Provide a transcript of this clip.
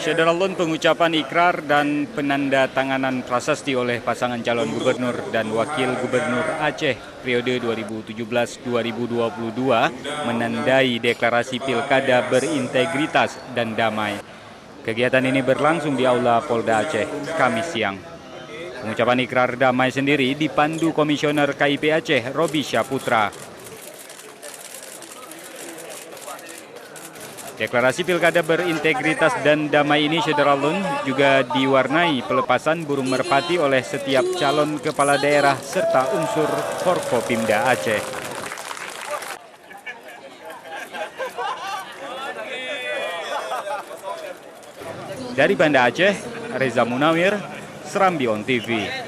Syederalun pengucapan ikrar dan penandatanganan prasasti oleh pasangan calon gubernur dan wakil gubernur Aceh periode 2017-2022 menandai deklarasi pilkada berintegritas dan damai. Kegiatan ini berlangsung di Aula Polda Aceh, Kamis siang. Pengucapan ikrar damai sendiri dipandu Komisioner KIP Aceh, Robi Syaputra. Deklarasi pilkada berintegritas dan damai ini Syederalun juga diwarnai pelepasan burung merpati oleh setiap calon kepala daerah serta unsur Forkopimda Aceh. Dari Banda Aceh, Reza Munawir, Serambi On TV.